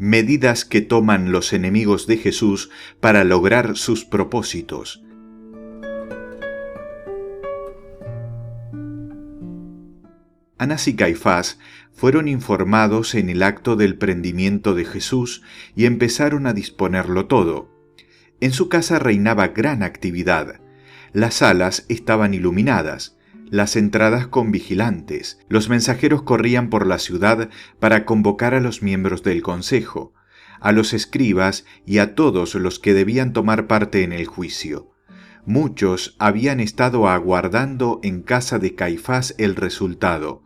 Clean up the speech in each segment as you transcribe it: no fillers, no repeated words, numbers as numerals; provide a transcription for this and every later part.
medidas que toman los enemigos de Jesús para lograr sus propósitos. Anás y Caifás fueron informados en el acto del prendimiento de Jesús y empezaron a disponerlo todo. En su casa reinaba gran actividad. Las salas estaban iluminadas, las entradas con vigilantes. Los mensajeros corrían por la ciudad para convocar a los miembros del consejo, a los escribas y a todos los que debían tomar parte en el juicio. Muchos habían estado aguardando en casa de Caifás el resultado.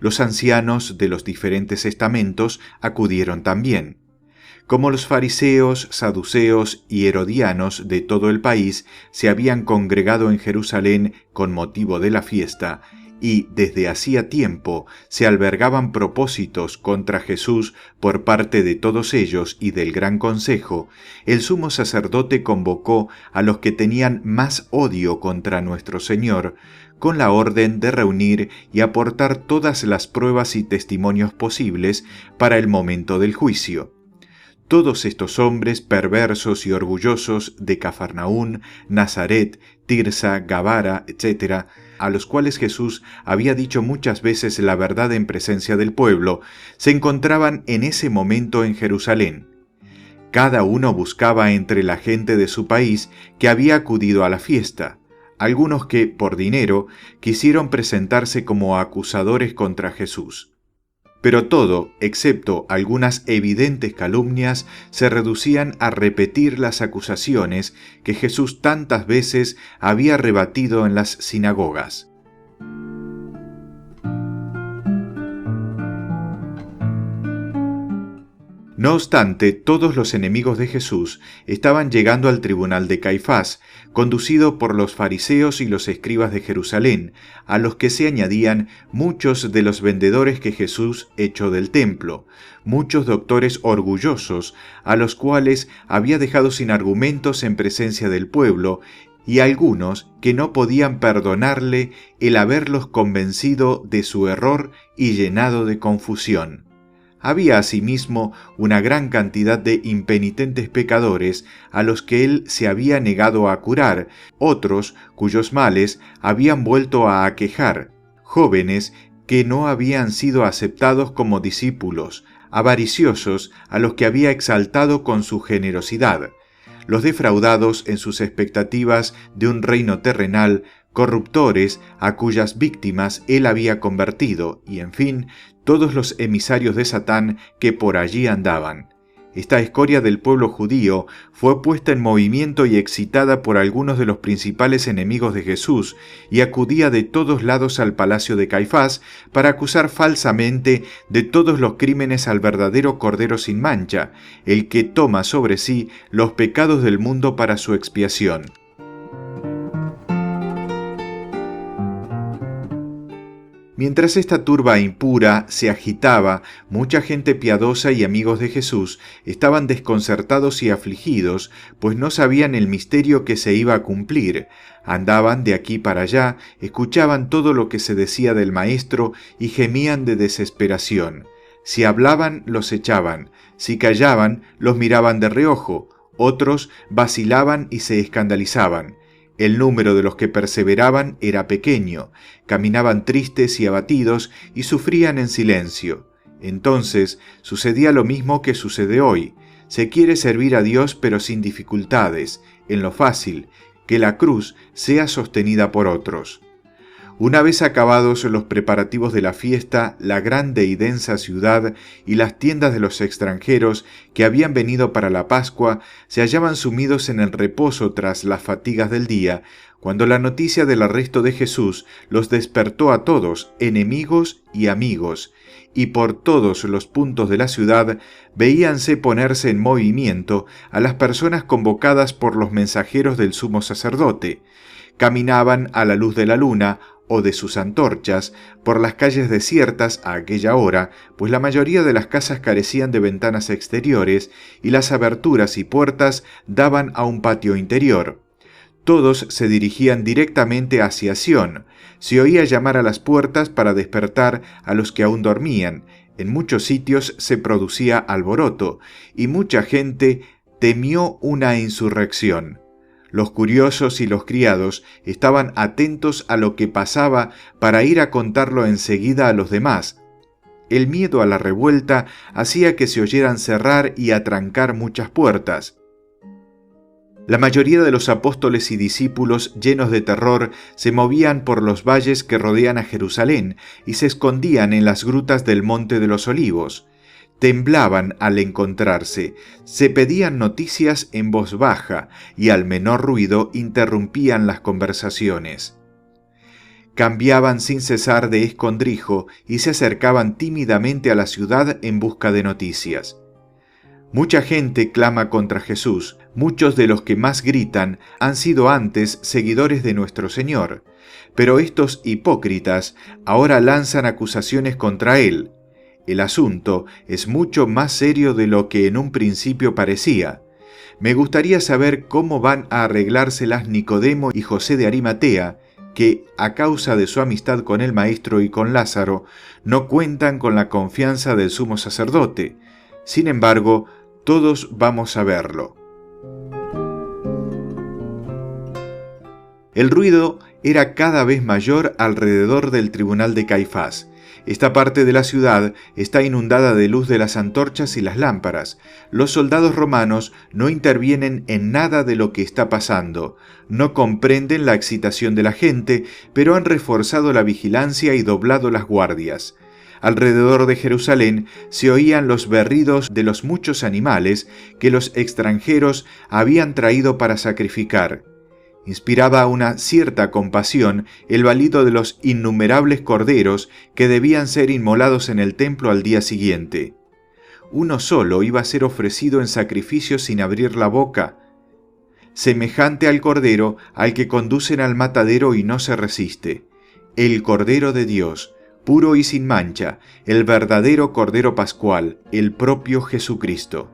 Los ancianos de los diferentes estamentos acudieron también. Como los fariseos, saduceos y herodianos de todo el país se habían congregado en Jerusalén con motivo de la fiesta, y desde hacía tiempo se albergaban propósitos contra Jesús por parte de todos ellos y del gran consejo, el sumo sacerdote convocó a los que tenían más odio contra nuestro Señor, con la orden de reunir y aportar todas las pruebas y testimonios posibles para el momento del juicio. Todos estos hombres perversos y orgullosos de Cafarnaún, Nazaret, Tirsa, Gabara, etc., a los cuales Jesús había dicho muchas veces la verdad en presencia del pueblo, se encontraban en ese momento en Jerusalén. Cada uno buscaba entre la gente de su país que había acudido a la fiesta, algunos que, por dinero, quisieron presentarse como acusadores contra Jesús. Pero todo, excepto algunas evidentes calumnias, se reducían a repetir las acusaciones que Jesús tantas veces había rebatido en las sinagogas. No obstante, todos los enemigos de Jesús estaban llegando al tribunal de Caifás, conducido por los fariseos y los escribas de Jerusalén, a los que se añadían muchos de los vendedores que Jesús echó del templo, muchos doctores orgullosos, a los cuales había dejado sin argumentos en presencia del pueblo, y algunos que no podían perdonarle el haberlos convencido de su error y llenado de confusión. Había asimismo una gran cantidad de impenitentes pecadores a los que él se había negado a curar, otros cuyos males habían vuelto a aquejar, jóvenes que no habían sido aceptados como discípulos, avariciosos a los que había exaltado con su generosidad, los defraudados en sus expectativas de un reino terrenal, corruptores a cuyas víctimas él había convertido, y en fin, todos los emisarios de Satán que por allí andaban. Esta escoria del pueblo judío fue puesta en movimiento y excitada por algunos de los principales enemigos de Jesús, y acudía de todos lados al palacio de Caifás para acusar falsamente de todos los crímenes al verdadero Cordero sin mancha, el que toma sobre sí los pecados del mundo para su expiación. Mientras esta turba impura se agitaba, mucha gente piadosa y amigos de Jesús estaban desconcertados y afligidos, pues no sabían el misterio que se iba a cumplir. Andaban de aquí para allá, escuchaban todo lo que se decía del Maestro y gemían de desesperación. Si hablaban, los echaban; si callaban, los miraban de reojo; otros vacilaban y se escandalizaban. El número de los que perseveraban era pequeño, caminaban tristes y abatidos y sufrían en silencio. Entonces sucedía lo mismo que sucede hoy. Se quiere servir a Dios pero sin dificultades, en lo fácil, que la cruz sea sostenida por otros. Una vez acabados los preparativos de la fiesta, la grande y densa ciudad y las tiendas de los extranjeros que habían venido para la Pascua se hallaban sumidos en el reposo tras las fatigas del día, cuando la noticia del arresto de Jesús los despertó a todos, enemigos y amigos, y por todos los puntos de la ciudad veíanse ponerse en movimiento a las personas convocadas por los mensajeros del sumo sacerdote. Caminaban a la luz de la luna o de sus antorchas por las calles desiertas a aquella hora, pues la mayoría de las casas carecían de ventanas exteriores y las aberturas y puertas daban a un patio interior. Todos se dirigían directamente hacia Sión. Se oía llamar a las puertas para despertar a los que aún dormían. En muchos sitios se producía alboroto, y mucha gente temió una insurrección. Los curiosos y los criados estaban atentos a lo que pasaba para ir a contarlo enseguida a los demás. El miedo a la revuelta hacía que se oyeran cerrar y atrancar muchas puertas. La mayoría de los apóstoles y discípulos, llenos de terror, se movían por los valles que rodean a Jerusalén y se escondían en las grutas del Monte de los Olivos. Temblaban al encontrarse, se pedían noticias en voz baja y al menor ruido interrumpían las conversaciones. Cambiaban sin cesar de escondrijo y se acercaban tímidamente a la ciudad en busca de noticias. Mucha gente clama contra Jesús. Muchos de los que más gritan han sido antes seguidores de nuestro Señor, pero estos hipócritas ahora lanzan acusaciones contra Él. El asunto es mucho más serio de lo que en un principio parecía. Me gustaría saber cómo van a arreglárselas Nicodemo y José de Arimatea, que, a causa de su amistad con el Maestro y con Lázaro, no cuentan con la confianza del sumo sacerdote. Sin embargo, todos vamos a verlo. El ruido era cada vez mayor alrededor del tribunal de Caifás. Esta parte de la ciudad está inundada de luz de las antorchas y las lámparas. Los soldados romanos no intervienen en nada de lo que está pasando. No comprenden la excitación de la gente, pero han reforzado la vigilancia y doblado las guardias. Alrededor de Jerusalén se oían los berridos de los muchos animales que los extranjeros habían traído para sacrificar. Inspiraba una cierta compasión el balido de los innumerables corderos que debían ser inmolados en el templo al día siguiente. Uno solo iba a ser ofrecido en sacrificio sin abrir la boca, semejante al cordero al que conducen al matadero y no se resiste. El Cordero de Dios, puro y sin mancha, el verdadero Cordero Pascual, el propio Jesucristo.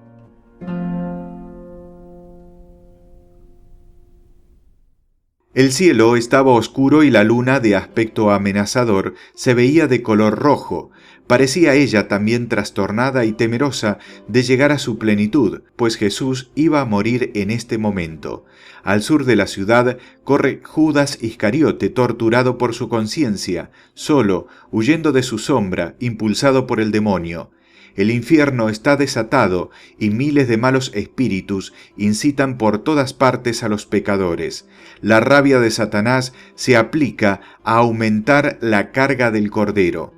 El cielo estaba oscuro y la luna, de aspecto amenazador, se veía de color rojo. Parecía ella también trastornada y temerosa de llegar a su plenitud, pues Jesús iba a morir en este momento. Al sur de la ciudad corre Judas Iscariote, torturado por su conciencia, solo, huyendo de su sombra, impulsado por el demonio. El infierno está desatado y miles de malos espíritus incitan por todas partes a los pecadores. La rabia de Satanás se aplica a aumentar la carga del Cordero.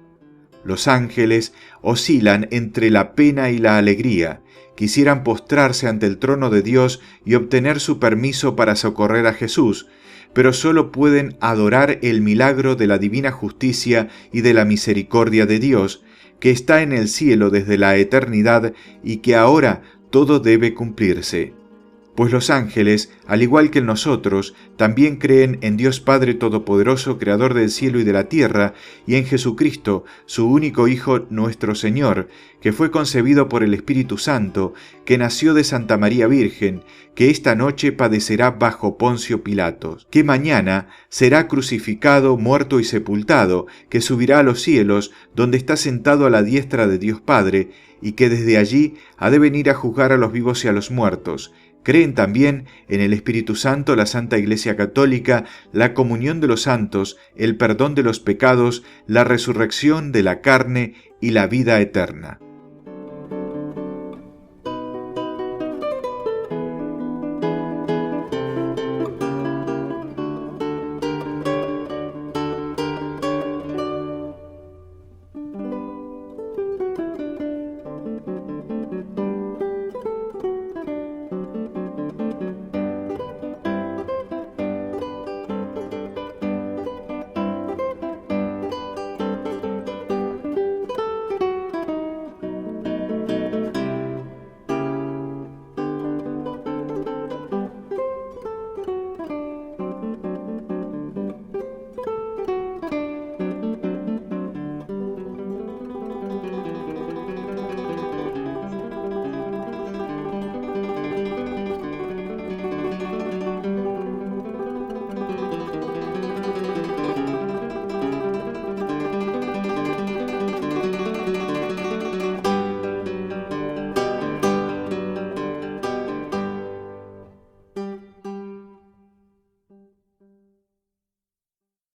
Los ángeles oscilan entre la pena y la alegría. Quisieran postrarse ante el trono de Dios y obtener su permiso para socorrer a Jesús, pero solo pueden adorar el milagro de la divina justicia y de la misericordia de Dios, que está en el cielo desde la eternidad y que ahora todo debe cumplirse. Pues los ángeles, al igual que nosotros, también creen en Dios Padre Todopoderoso, Creador del cielo y de la tierra, y en Jesucristo, su único Hijo, nuestro Señor, que fue concebido por el Espíritu Santo, que nació de Santa María Virgen, que esta noche padecerá bajo Poncio Pilatos, que mañana será crucificado, muerto y sepultado, que subirá a los cielos, donde está sentado a la diestra de Dios Padre, y que desde allí ha de venir a juzgar a los vivos y a los muertos. Creen también en el Espíritu Santo, la Santa Iglesia Católica, la comunión de los santos, el perdón de los pecados, la resurrección de la carne y la vida eterna.